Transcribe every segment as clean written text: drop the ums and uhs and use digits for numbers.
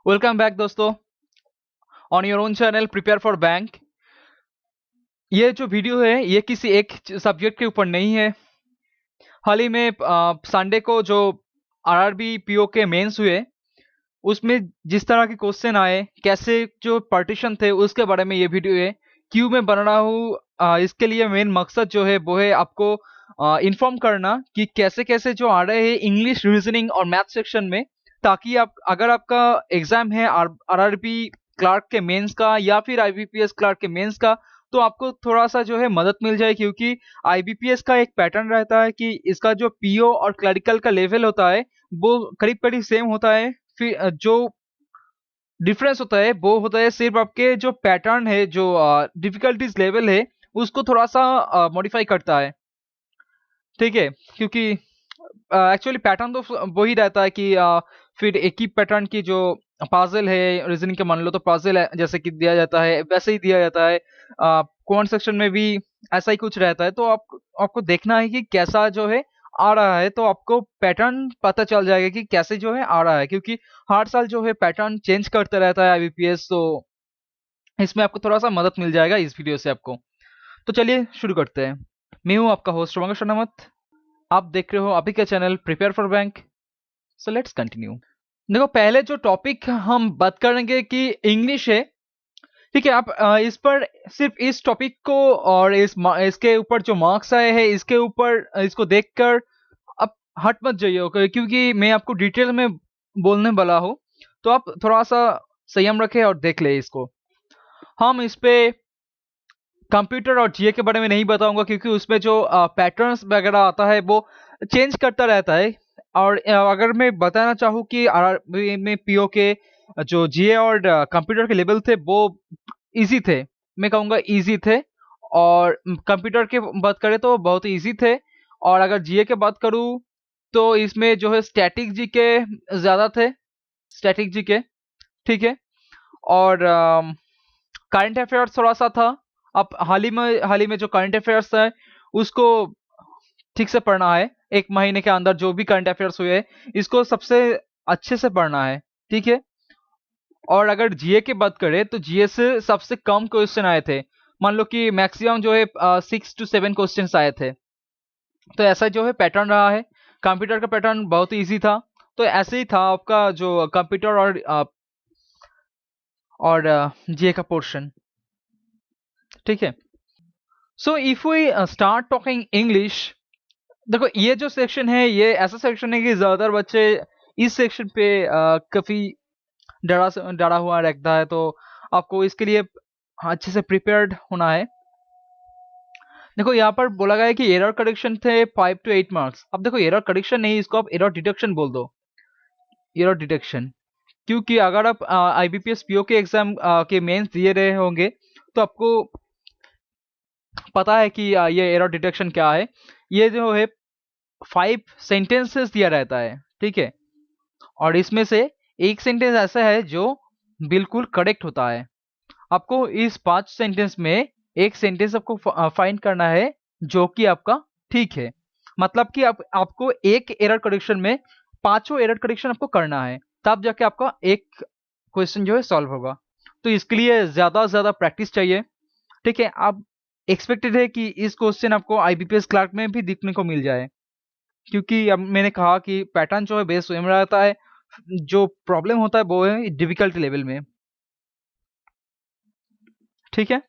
Welcome back दोस्तों on your own channel prepare for bank. ये जो वीडियो है ये किसी एक सब्जेक्ट के ऊपर नहीं है। हाल ही में संडे को जो आरआरबी पीओ के मेंस हुए उसमें जिस तरह के क्वेश्चन आए, कैसे जो पार्टीशन थे उसके बारे में ये वीडियो है। क्यों मैं बना रहा हूँ, इसके लिए मेन मकसद जो है वो है आपको इन्फॉर्म करना कि कैसे कैसे जो आ रहे हैं इंग्लिश, रीजनिंग और मैथ सेक्शन में, ताकि आप अगर आपका एग्जाम है आरआरबी क्लार्क के मेंस का या फिर आईबीपीएस क्लार्क के मेंस का, तो आपको थोड़ा सा जो है मदद मिल जाए। क्योंकि आईबीपीएस का एक पैटर्न रहता है कि इसका जो पीओ और क्लरिकल का लेवल होता है वो करीब करीब सेम होता है। फिर जो डिफरेंस होता है वो होता है सिर्फ आपके जो पैटर्न है, जो डिफिकल्टीज लेवल है उसको थोड़ा सा मॉडिफाई करता है। ठीक है, क्योंकि एक्चुअली पैटर्न तो वही रहता है कि फिर एक ही पैटर्न की जो पजल है, रीजनिंग के मान लो तो पजल है जैसे कि दिया जाता है वैसे ही दिया जाता है। कमेंट सेक्शन में भी ऐसा ही कुछ रहता है। तो आपको देखना है कि कैसा जो है आ रहा है, तो आपको पैटर्न पता चल जाएगा कि कैसे जो है आ रहा है। क्योंकि हर साल जो है पैटर्न चेंज करता रहता है आईबीपीएस, तो इसमें आपको थोड़ा सा मदद मिल जाएगा इस वीडियो से आपको। तो चलिए शुरू करते हैं। मैं हूँ आपका होस्ट रोमांग शर्नामत। आप देख रहे हो अभी का channel prepare for bank. So let's continue. देखो, पहले जो टॉपिक हम बात करेंगे कि इंग्लिश है। ठीक है, आप इस पर सिर्फ इस टॉपिक को और इसके ऊपर जो मार्क्स आए हैं इसके ऊपर इसको देखकर आप हट मत जाइए, ओके? क्योंकि मैं आपको डिटेल में बोलने वाला हूँ, तो आप थोड़ा सा संयम रखें और देख ले इसको। हम इस पे कंप्यूटर और जीए के बारे में नहीं बताऊंगा, क्योंकि उसमें जो पैटर्न्स वगैरह आता है वो चेंज करता रहता है। और अगर मैं बताना चाहूँ कि आरआरबी में पीओ के जो जीए और कंप्यूटर के लेवल थे वो इजी थे, मैं कहूँगा इजी थे। और कंप्यूटर के बात करें तो बहुत इजी थे। और अगर जीए के बात करूँ तो इसमें जो है स्टैटिक जी के ज़्यादा थे, स्टैटिक जी के। ठीक है, और करंट अफेयर्स थोड़ा सा था। अब हाल ही में जो करंट अफेयर्स है उसको ठीक से पढ़ना है। एक महीने के अंदर जो भी करंट अफेयर्स हुए हैं इसको सबसे अच्छे से पढ़ना है। ठीक है, और अगर जीए की बात करें तो जीए से सबसे कम क्वेश्चन आए थे। मान लो कि मैक्सिमम जो है 6 to 7 क्वेश्चन आए थे। तो ऐसा जो है पैटर्न रहा है। कंप्यूटर का पैटर्न बहुत इजी था। तो ऐसे ही था आपका जो कंप्यूटर और जीए का पोर्शन। ठीक है, so if we start talking English, देखो ये जो सेक्शन है ये ऐसा सेक्शन है कि ज्यादातर बच्चे इस सेक्शन पे काफी डरा हुआ रहता है। तो आपको इसके लिए अच्छे से प्रिपेयर्ड होना है। देखो यहाँ पर बोला गया है कि एरर करेक्शन थे 5 to 8 मार्क्स। अब देखो एरर करेक्शन नहीं, इसको आप एरर डिटेक्शन बोल दो, एरर डिटेक्शन। क्योंकि अगर आप आईबीपीएस पीओ के एग्जाम के मेंस दिए रहे होंगे तो आपको पता है कि ये एरर डिटेक्शन क्या है। ये जो है 5 सेंटेंसेस दिया रहता है। ठीक है, और इसमें से एक सेंटेंस ऐसा है जो बिल्कुल करेक्ट होता है। आपको इस 5 सेंटेंस में एक सेंटेंस आपको फाइंड करना है जो कि आपका ठीक है। मतलब कि आपको एक एरर करेक्शन में पांचों एरर करेक्शन आपको करना है, तब जाके आपका एक क्वेश्चन जो है सॉल्व होगा। तो इसके लिए ज्यादा से ज्यादा प्रैक्टिस चाहिए। ठीक है, आप एक्सपेक्टेड है कि इस क्वेश्चन आपको आईबीपीएस क्लार्क में भी दिखने को मिल जाए। क्योंकि अब मैंने कहा कि पैटर्न जो है बेस सेम रहता है, जो प्रॉब्लम होता है वो है डिफिकल्टी लेवल में। ठीक है,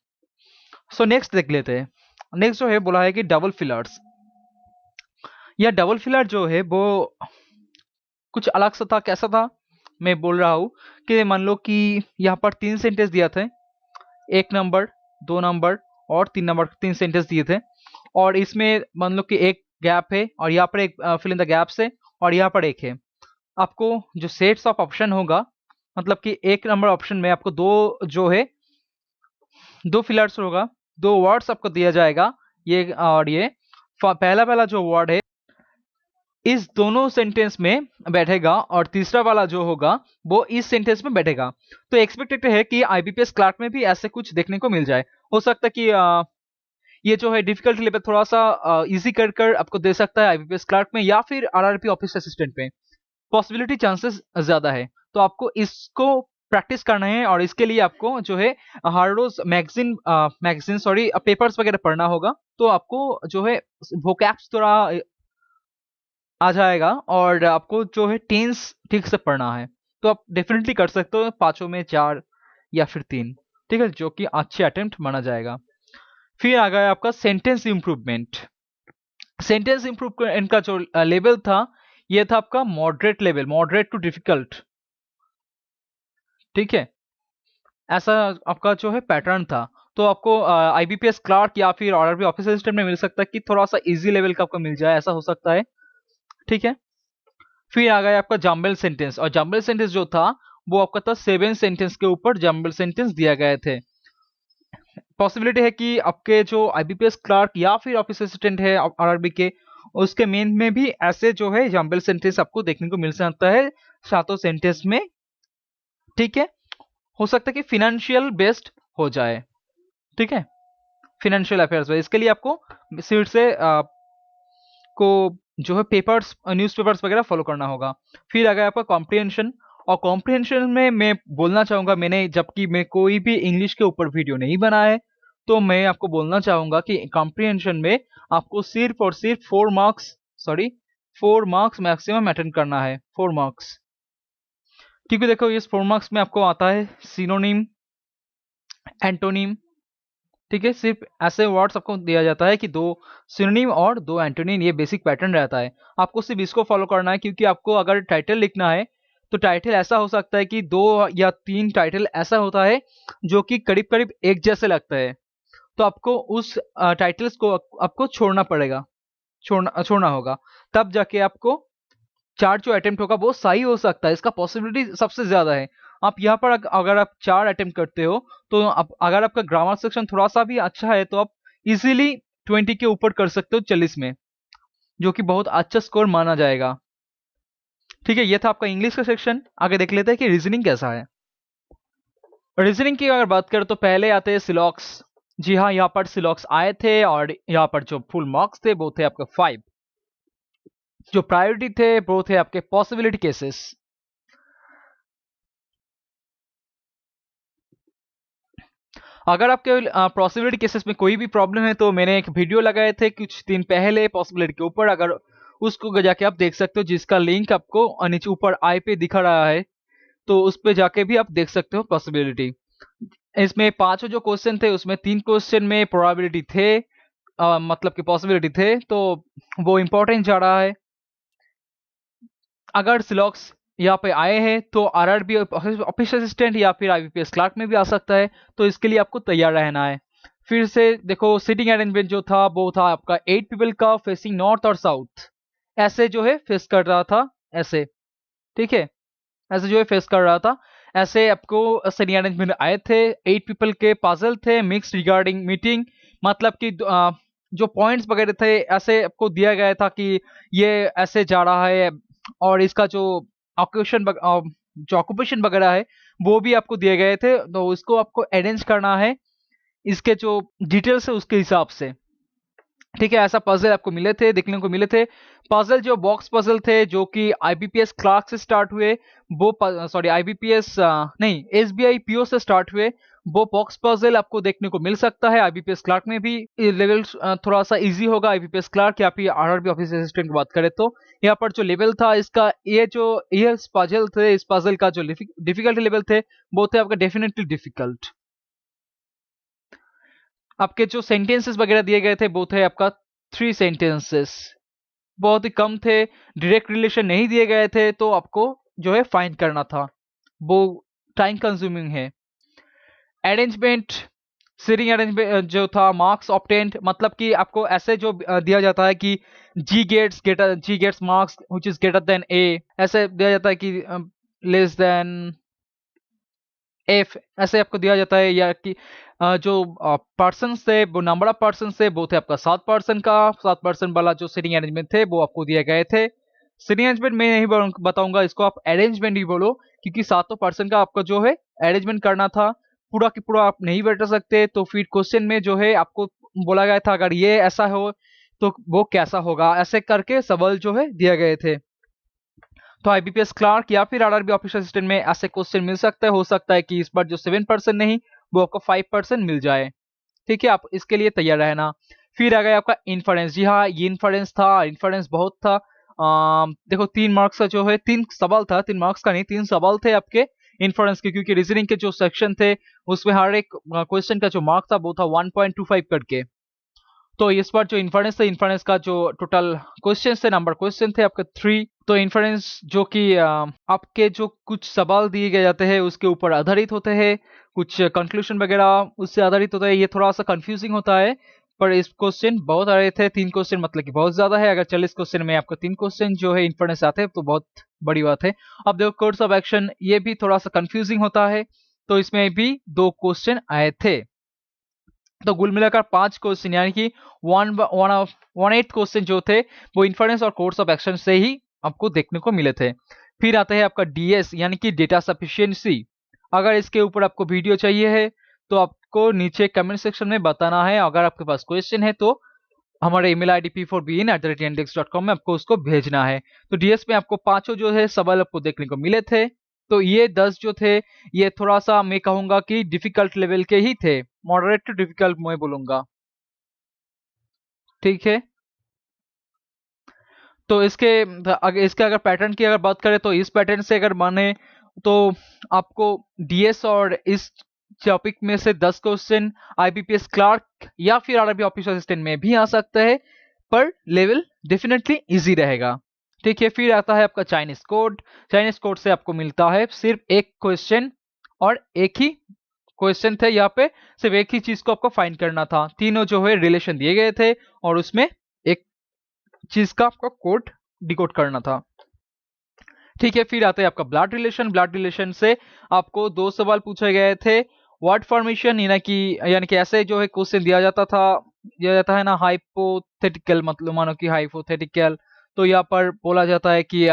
सो नेक्स्ट देख लेते हैं। नेक्स्ट जो है बोला है कि डबल फिलर्स। यह डबल फिलर जो है वो कुछ अलग सा था। कैसा था मैं बोल रहा हूँ कि मान लो कि यहाँ पर 3 सेंटेंस दिया थे, 1 नंबर, 2 नंबर और 3 नंबर, 3 सेंटेंस दिए थे। और इसमें मान लो कि एक गैप है और यहाँ पर एक फिल इन द गैप्स है और यहाँ पर एक है। आपको जो सेट्स ऑफ ऑप्शन होगा, मतलब कि 1 नंबर ऑप्शन में आपको दो जो है दो फिलर्स होगा, दो वर्ड्स आपको दिया जाएगा। ये और ये पहला वाला जो वर्ड है इस दोनों सेंटेंस में बैठेगा और तीसरा वाला जो होगा वो इस सेंटेंस में बैठेगा। तो एक्सपेक्टेड है कि आईबीपीएस क्लार्क में भी ऐसे कुछ देखने को मिल जाए। हो सकता है कि ये जो है डिफिकल्टी लेवल थोड़ा सा इजी कर कर आपको दे सकता है आईबीपीएस क्लार्क में या फिर आरआरपी ऑफिस असिस्टेंट में। पॉसिबिलिटी चांसेस ज्यादा है। तो आपको इसको प्रैक्टिस करना है और इसके लिए आपको जो है हर रोज मैगजीन सॉरी पेपर्स वगैरह पढ़ना होगा। तो आपको जो है वोकैब्स थोड़ा आ जाएगा और आपको जो है टेंस ठीक से पढ़ना है। तो आप डेफिनेटली कर सकते हो पांचों में 4 या फिर 3, ठीक है, जो कि अच्छे अटेम्प्ट माना जाएगा। फिर आ गया आपका सेंटेंस इंप्रूवमेंट। सेंटेंस इंप्रूवमेंट का जो लेवल था, ये था आपका moderate level, moderate to difficult, ठीक है, ऐसा आपका जो है पैटर्न था। तो आपको आईबीपीएस क्लार्क या फिर आरआरबी ऑफिस असिस्टेंट में मिल सकता है कि थोड़ा सा इजी लेवल का आपको मिल जाए, ऐसा हो सकता है, ठीक है। फिर आ गया आपका जंबल सेंटेंस, और जंबल सेंटेंस जो था वो आपका था 7 सेंटेंस के ऊपर जंबल सेंटेंस दिया गए थे। पॉसिबिलिटी है कि आपके जो आईबीपीएस क्लार्क या फिर ऑफिस असिस्टेंट है आरआरबी के, उसके मेन में भी ऐसे जो है जंबल सेंटेंस आपको देखने को मिल सकता है 7 सेंटेंस में, ठीक है। हो सकता है कि फिनेंशियल बेस्ड हो जाए, ठीक है, फिनेंशियल अफेयर्स में। इसके लिए आपको सीट से को जो है पेपर्स न्यूज़पेपर्स वगैरह फॉलो करना होगा। फिर आ गया आपका कॉम्प्रिहेंशन, और कॉम्प्रिहेंशन में मैं बोलना चाहूँगा, मैंने जबकि मैं कोई भी इंग्लिश के ऊपर वीडियो नहीं बना है, तो मैं आपको बोलना चाहूँगा कि कॉम्प्रिहेंशन में आपको सिर्फ और सिर्फ 4 मार्क्स मैक्सिमम अटेंड करना है, 4 मार्क्स। क्योंकि देखो इस 4 मार्क्स में आपको आता है सिनोनिम, एंटोनिम, ठीक है, सिर्फ ऐसे वर्ड्स आपको दिया जाता है कि 2 सिनोनिम और 2 एंटोनिम, ये बेसिक पैटर्न रहता है। आपको सिर्फ इसको फॉलो करना है, क्योंकि आपको अगर टाइटल लिखना है तो टाइटल ऐसा हो सकता है कि 2 या 3 टाइटल ऐसा होता है जो कि करीब करीब एक जैसे लगता है। तो आपको उस टाइटल्स को आपको छोड़ना पड़ेगा, छोड़ना होगा, तब जाके आपको 4 जो अटेम्प्ट होगा वो सही हो सकता है, इसका पॉसिबिलिटी सबसे ज्यादा है। आप यहाँ पर अगर आप 4 अटेम्प्ट करते हो, तो अगर आपका ग्रामर सेक्शन थोड़ा सा भी अच्छा है तो आप इजीली 20 के ऊपर कर सकते हो 40 में, जो कि बहुत अच्छा स्कोर माना जाएगा, ठीक है। ये था आपका इंग्लिश का सेक्शन। आगे देख लेते हैं कि रीजनिंग कैसा है। रीजनिंग की अगर बात करें तो पहले आते हैं सिलॉक्स। जी हाँ, यहाँ पर सिलॉक्स आए थे और यहाँ पर जो फुल मार्क्स थे वो थे आपके 5। जो प्रायोरिटी थे वो थे आपके पॉसिबिलिटी केसेस। अगर आपके पॉसिबिलिटी केसेस में कोई भी प्रॉब्लम है तो मैंने एक वीडियो लगाए थे कुछ दिन पहले पॉसिबिलिटी के ऊपर, अगर उसको जाके आप देख सकते हो, जिसका लिंक आपको नीचे ऊपर आई पे दिखा रहा है, तो उस पे जाके भी आप देख सकते हो पॉसिबिलिटी। इसमें 5 जो क्वेश्चन थे उसमें 3 क्वेश्चन में प्रोबेबिलिटी थे, मतलब कि पॉसिबिलिटी थे, तो वो इंपॉर्टेंट जा रहा है। अगर सिलॉक्स यहाँ पे आए हैं तो आरआरबी ऑफिस असिस्टेंट या फिर आईबीपीएस क्लार्क में भी आ सकता है, तो इसके लिए आपको तैयार रहना है। फिर से देखो सीटिंग अरेंजमेंट जो था वो था आपका 8 पीपल का फेसिंग नॉर्थ और साउथ, ऐसे जो है फेस कर रहा था, ऐसे, ठीक है, ऐसे जो है फेस कर रहा था, ऐसे आपको सीटिंग अरेंजमेंट आए थे। 8 पीपल के पजल थे, मिक्स रिगार्डिंग मीटिंग, मतलब कि जो पॉइंट्स वगैरह थे ऐसे आपको दिया गया था कि ये ऐसे जा रहा है, और इसका जो ऑक्यूपेशन जो ऑक्यूपेशन वगैरह है वो भी आपको दिए गए थे, तो इसको आपको अरेंज करना है इसके जो डिटेल्स है उसके हिसाब से, ठीक है। ऐसा पजल आपको मिले थे, देखने को मिले थे। पजल जो बॉक्स पजल थे जो कि आईबीपीएस क्लार्क से स्टार्ट हुए, वो सॉरी आईबीपीएस नहीं एसबीआई पीओ से स्टार्ट हुए, वो बॉक्स पजल आपको देखने को मिल सकता है आईबीपीएस क्लार्क में भी। लेवल थोड़ा सा इजी होगा आईबीपीएस क्लार्क या फिर आरआरबी ऑफिस असिस्टेंट की बात करें तो। यहाँ पर जो लेवल था इसका, ये पजल थे, इस पजल का जो डिफिकल्टी लेवल थे वो थे आपका डेफिनेटली डिफिकल्ट। आपके जो सेंटेंसेस वगैरह दिए गए थे वो थे आपका 3 सेंटेंसेस, बहुत ही कम थे, डायरेक्ट रिलेशन नहीं दिए गए थे, तो आपको जो है फाइंड करना था, वो टाइम कंज्यूमिंग है। अरेंजमेंट, सीटिंग अरेंजमेंट जो था, मार्क्स ऑब्टेन्ड, मतलब कि आपको ऐसे जो दिया जाता है कि G gets marks which is greater than A, ऐसे दिया जाता है कि लेस देन एफ, ऐसे आपको दिया जाता है, या कि जो पर्सन थे वो नंबर ऑफ पर्सन थे वो थे आपका 7 पर्सन का, 7 पर्सन वाला जो सीटिंग अरेंजमेंट थे वो आपको दिए गए थे। सीटिंग अरेंजमेंट मैं नहीं बताऊंगा, इसको आप अरेंजमेंट ही बोलो, क्योंकि 7 पर्सन का आपका जो है अरेंजमेंट करना था, पूरा की पूरा आप नहीं बैठ सकते। तो फिर क्वेश्चन में जो है आपको बोला गया था अगर ये ऐसा हो तो वो कैसा होगा, ऐसे करके सवाल जो है दिए गए थे। तो आईबीपीएस क्लार्क या फिर आरआरबी ऑफिस असिस्टेंट में ऐसे क्वेश्चन मिल सकते हैं। हो सकता है कि इस बार जो 7% नहीं वो आपको 5% मिल जाए। ठीक है, आप इसके लिए तैयार रहना। फिर आ गया आपका इन्फरेंस। जी हाँ, ये इन्फरेंस था, इन्फरेंस बहुत था। देखो 3 मार्क्स का जो है 3 सवाल था, 3 मार्क्स का नहीं 3 सवाल थे आपके इन्फरेंस के, क्योंकि रीजनिंग के जो सेक्शन थे उसमें हर एक क्वेश्चन का जो मार्क था वो था 1.25 करके। तो इस बार जो इन्फरेंस थे, इन्फरेंस का जो टोटल क्वेश्चन थे, नंबर क्वेश्चन थे आपके 3। तो इन्फरेंस जो कि आपके जो कुछ सवाल दिए गए जाते हैं उसके ऊपर आधारित होते हैं, कुछ कंक्लूजन वगैरह उससे आधारित होता है। ये थोड़ा सा कंफ्यूजिंग होता है, पर इस क्वेश्चन बहुत आ रहे थे। 3 क्वेश्चन मतलब कि बहुत ज्यादा है। अगर 40 क्वेश्चन में आपको 3 क्वेश्चन जो है इन्फरेंस आते हैं तो बहुत बड़ी बात है। अब देखो कोर्स ऑफ एक्शन, ये भी थोड़ा सा कंफ्यूजिंग होता है। तो इसमें भी 2 क्वेश्चन आए थे। तो कुल मिलाकर 5 क्वेश्चन, यानी कि 1/8 क्वेश्चन जो थे वो इन्फरेंस और कोर्स ऑफ एक्शन से ही आपको देखने को मिले थे। फिर आता है आपका डीएस, यानी कि डेटा सफिशिएंसी। अगर इसके ऊपर आपको वीडियो चाहिए है तो आपको नीचे कमेंट सेक्शन में बताना है। अगर आपके पास क्वेश्चन है तो हमारे ईमेल आईडी p4bn@yandex.com में आपको उसको भेजना है। तो डीएस में आपको पांचों जो है सवाल आपको देखने को मिले थे। तो ये 10 जो थे ये थोड़ा सा मैं कहूंगा कि डिफिकल्ट लेवल के ही थे, मॉडरेट टू डिफिकल्ट मैं बोलूंगा। ठीक है, तो इसके अगर पैटर्न की अगर बात करें तो इस पैटर्न से अगर माने तो आपको डीएस और इस टॉपिक में से 10 क्वेश्चन आईबीपीएस क्लार्क या फिर आरआरबी ऑफिस असिस्टेंट में भी आ सकता है, पर लेवल डेफिनेटली इजी रहेगा। ठीक है, फिर आता है आपका चाइनीज कोड। चाइनीज कोड से आपको मिलता है सिर्फ एक क्वेश्चन, और एक ही क्वेश्चन थे यहाँ पे, सिर्फ एक ही चीज को आपको फाइंड करना था। तीनों जो है रिलेशन दिए गए थे और उसमें एक चीज का आपको कोड डिकोड करना था। ठीक है, फिर आता है आपका ब्लड रिलेशन। ब्लड रिलेशन से आपको 2 सवाल पूछे गए थे। वर्ड फॉर्मेशन, यानी कि ऐसे जो है क्वेश्चन दिया जाता है ना, हाइपोथेटिकल, मतलब मानो कि हाइपोथेटिकल। तो यहाँ पर बोला जाता है कि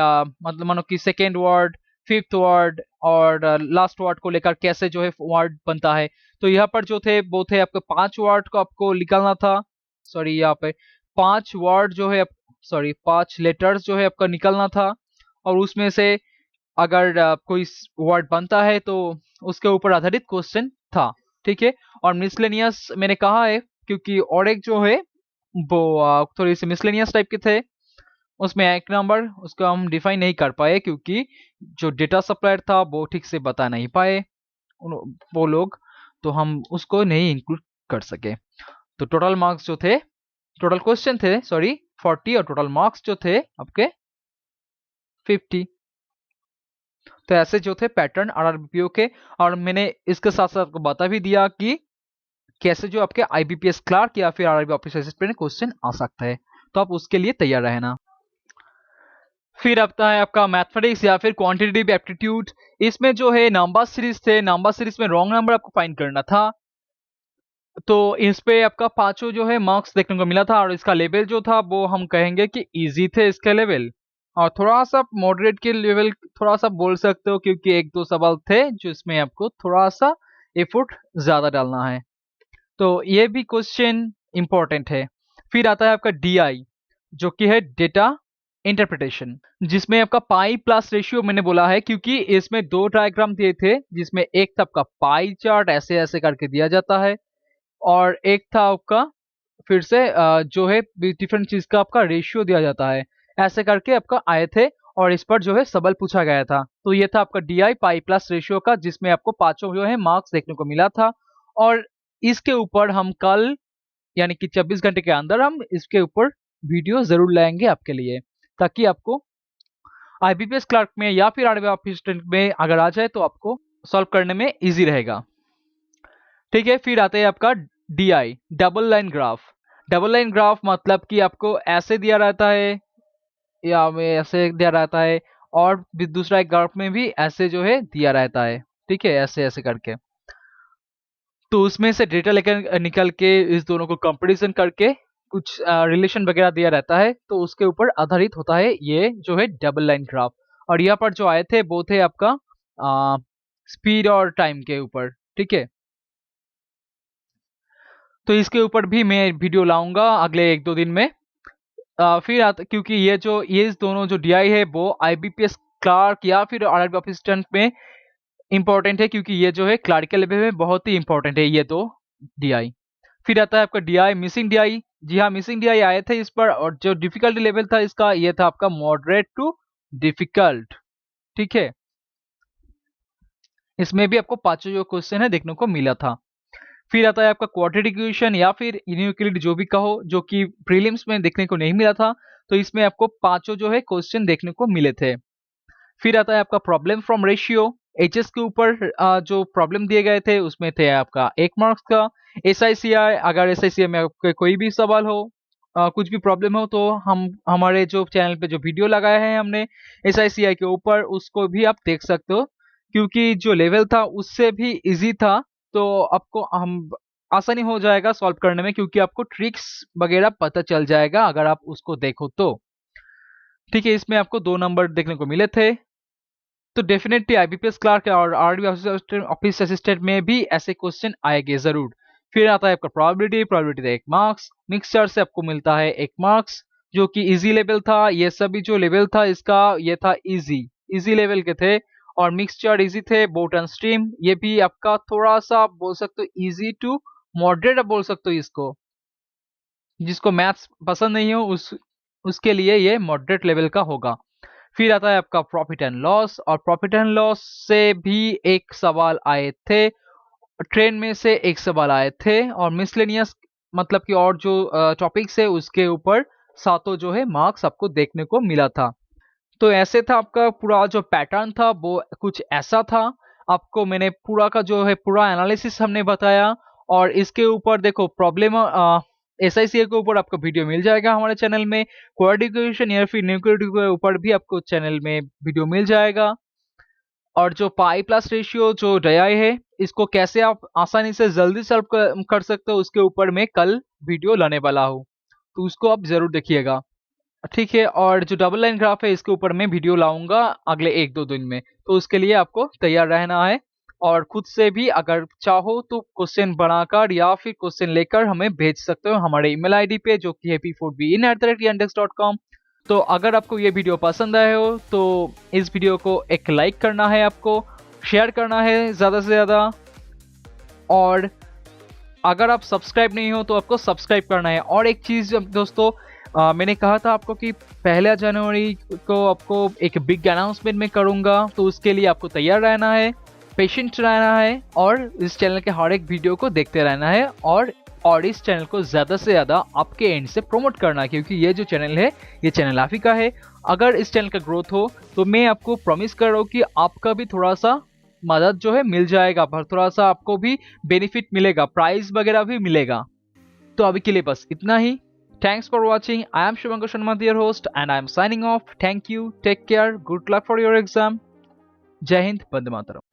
मतलब मानो कि सेकेंड वर्ड, फिफ्थ वर्ड और लास्ट वर्ड को लेकर कैसे जो है वर्ड बनता है। तो यहाँ पर जो थे वो थे आपके 5 वर्ड को आपको निकालना था। सॉरी, यहाँ पे 5 वर्ड जो है, सॉरी 5 लेटर्स जो है आपका निकालना था। और उसमें से अगर कोई वर्ड बनता है तो उसके ऊपर आधारित क्वेश्चन था। ठीक है, और मिसलेनियस मैंने कहा है क्योंकि और एक जो है वो थोड़ी सी मिसलेनियस टाइप के थे। उसमें एक नंबर उसको हम डिफाइन नहीं कर पाए क्योंकि जो डेटा सप्लायर था वो ठीक से बता नहीं पाए वो लोग, तो हम उसको नहीं इंक्लूड कर सके। तो टोटल मार्क्स जो थे, टोटल क्वेश्चन थे सॉरी 40 और टोटल मार्क्स जो थे आपके 50। तो ऐसे जो थे पैटर्न आरआरबीपीओ के। और मैंने इसके साथ साथ आपको बता भी दिया कि कैसे जो आपके आईबीपीएस क्लार्क या फिर आरआरबी ऑफिस असिस्टेंट क्वेश्चन आ सकता है, तो आप उसके लिए तैयार रहना। फिर आता है आपका मैथमेटिक्स या फिर क्वांटिटेटिव एप्टीट्यूड। इसमें जो है नंबर सीरीज थे, नंबर सीरीज में रॉन्ग नंबर आपको फाइंड करना था। तो इस पे आपका पांचों जो है मार्क्स देखने को मिला था, और इसका लेवल जो था वो हम कहेंगे कि इजी थे इसके लेवल, और थोड़ा सा मॉडरेट के लेवल थोड़ा सा बोल सकते हो, क्योंकि 1-2 सवाल थे जिसमें आपको थोड़ा सा एफर्ट ज्यादा डालना है। तो ये भी क्वेश्चन इंपॉर्टेंट है। फिर आता है आपका डीआई, जो कि है डेटा इंटरप्रिटेशन, जिसमें आपका पाई प्लस रेशियो मैंने बोला है क्योंकि इसमें 2 डायग्राम दिए थे, जिसमें एक था आपका पाई चार्ट ऐसे ऐसे करके दिया जाता है, और एक था आपका फिर से जो है डिफरेंट चीज का आपका रेशियो दिया जाता है। ऐसे करके आपका आए थे और इस पर जो है सवाल पूछा गया था। तो ये था आपका डीआई पाई प्लस रेशियो का, जिसमें आपको पांचों जो है मार्क्स देखने को मिला था। और इसके ऊपर हम कल यानी कि 24 घंटे के अंदर हम इसके ऊपर वीडियो जरूर लाएंगे आपके लिए, ताकि आपको आईबीपीएस क्लर्क में या फिर आरबीआई ऑफिस में अगर आ जाए तो आपको सॉल्व करने में इजी रहेगा। ठीक है, फिर आते हैं आपका DI double line graph. Double line graph मतलब कि आपको ऐसे दिया रहता है या में ऐसे दिया रहता है, और भी दूसरा एक ग्राफ में भी ऐसे जो है दिया रहता है। ठीक है, ऐसे ऐसे करके, तो उसमें से डेटा लेकर निकल के इस दोनों को कंपैरिजन करके कुछ रिलेशन वगैरह दिया रहता है, तो उसके ऊपर आधारित होता है ये जो है डबल लाइन ग्राफ। और यहाँ पर जो आए थे वो थे आपका स्पीड और टाइम के ऊपर। ठीक है, तो इसके ऊपर भी मैं वीडियो लाऊंगा अगले 1-2 दिन में। क्योंकि ये दोनों जो डीआई है वो आईबीपीएस क्लार्क या फिर आरआरबी असिस्टेंट में इंपॉर्टेंट है, क्योंकि ये जो है क्लरिकल लेवल में बहुत ही इंपॉर्टेंट है ये तो डीआई। फिर आता है आपका डीआई, मिसिंग डीआई। जी हाँ, मिसिंग डीआई आए थे इस पर, और जो डिफिकल्टी लेवल था इसका ये था आपका मॉडरेट टू डिफिकल्ट। ठीक है, इसमें भी आपको पांचों जो क्वेश्चन है देखने को मिला था। फिर आता है आपका क्वाड्रेटिक इक्वेशन या फिर यूक्लिड जो भी कहो, जो कि प्रीलिम्स में देखने को नहीं मिला था, तो इसमें आपको पांचों जो है क्वेश्चन देखने को मिले थे। फिर आता है आपका प्रॉब्लम फ्रॉम रेशियो। एचएस के ऊपर जो प्रॉब्लम दिए गए थे उसमें थे आपका 1 मार्क्स का। एसआईसीआई, अगर एसआईसीआई में आपके कोई भी सवाल हो, कुछ भी प्रॉब्लम हो, तो हम हमारे जो चैनल पे जो वीडियो लगाया है हमने एसआईसीआई के ऊपर, उसको भी आप देख सकते हो, क्योंकि जो लेवल था उससे भी इजी था। तो आपको हम आसानी हो जाएगा सॉल्व करने में, क्योंकि आपको ट्रिक्स वगैरह पता चल जाएगा अगर आप उसको देखो तो। ठीक है, इसमें आपको 2 नंबर देखने को मिले थे। तो डेफिनेटली आईबीपीएस क्लार्क और आरआरबी ऑफिस असिस्टेंट में भी ऐसे क्वेश्चन आएंगे जरूर। फिर आता है आपका प्रोबेबिलिटी। प्रोबेबिलिटी का 1 मार्क्स। मिक्सचर से आपको मिलता है 1 मार्क्स, जो कि इजी लेवल था। ये सभी जो लेवल था इसका ये था इजी लेवल के थे, और मिक्सचर इजी थे। बोट एंड स्ट्रीम ये भी आपका थोड़ा सा आप बोल सकते हो इजी टू मॉडरेट, आप बोल सकते हो इसको। जिसको मैथ्स पसंद नहीं हो उसके लिए ये मॉडरेट लेवल का होगा। फिर आता है आपका प्रॉफिट एंड लॉस, और प्रॉफिट एंड लॉस से भी एक सवाल आए थे। ट्रेन में से एक सवाल आए थे, और मिसलेनियस मतलब कि और जो टॉपिक्स है उसके ऊपर सातों जो है मार्क्स आपको देखने को मिला था। तो ऐसे था आपका पूरा जो पैटर्न था वो कुछ ऐसा था। आपको मैंने पूरा का जो है पूरा एनालिसिस हमने बताया, और इसके ऊपर देखो प्रॉब्लम एसआईसीए के ऊपर आपको वीडियो मिल जाएगा हमारे चैनल में। क्वाड्रेटिक इक्वेशन या फिर न्यूक्लिड के ऊपर भी आपको चैनल में वीडियो मिल जाएगा। और जो पाई प्लस रेशियो जो डीआई है, इसको कैसे आप आसानी से जल्दी सॉल्व कर सकते हो, उसके ऊपर मैं कल वीडियो लाने वाला हूँ, तो उसको आप जरूर देखिएगा। ठीक है, और जो डबल लाइन ग्राफ है इसके ऊपर मैं वीडियो लाऊंगा अगले 1-2 दिन में, तो उसके लिए आपको तैयार रहना है। और खुद से भी अगर चाहो तो क्वेश्चन बनाकर या फिर क्वेश्चन लेकर हमें भेज सकते हो हमारे ईमेल आईडी पे, जो कि happy4bein@yandex.com। तो अगर आपको ये वीडियो पसंद आए हो तो इस वीडियो को एक लाइक करना है, आपको शेयर करना है ज़्यादा से ज़्यादा, और अगर आप सब्सक्राइब नहीं हो तो आपको सब्सक्राइब करना है। और एक चीज़ दोस्तों, मैंने कहा था आपको कि 1 जनवरी को आपको एक बिग अनाउंसमेंट में करूंगा, तो उसके लिए आपको तैयार रहना है, पेशेंट रहना है, और इस चैनल के हर एक वीडियो को देखते रहना है, और इस चैनल को ज़्यादा से ज़्यादा आपके एंड से प्रमोट करना है, क्योंकि ये जो चैनल है ये चैनल आप ही का है। अगर इस चैनल का ग्रोथ हो तो मैं आपको प्रॉमिस कर रहा हूँ कि आपका भी थोड़ा सा मदद जो है मिल जाएगा, पर थोड़ा सा आपको भी बेनिफिट मिलेगा, प्राइज वगैरह भी मिलेगा। तो अभी के लिए बस इतना ही। Thanks for watching. I am Shivankar Sharma, your host, and I am signing off. Thank you. Take care. Good luck for your exam. Jai Hind. Vande Mataram.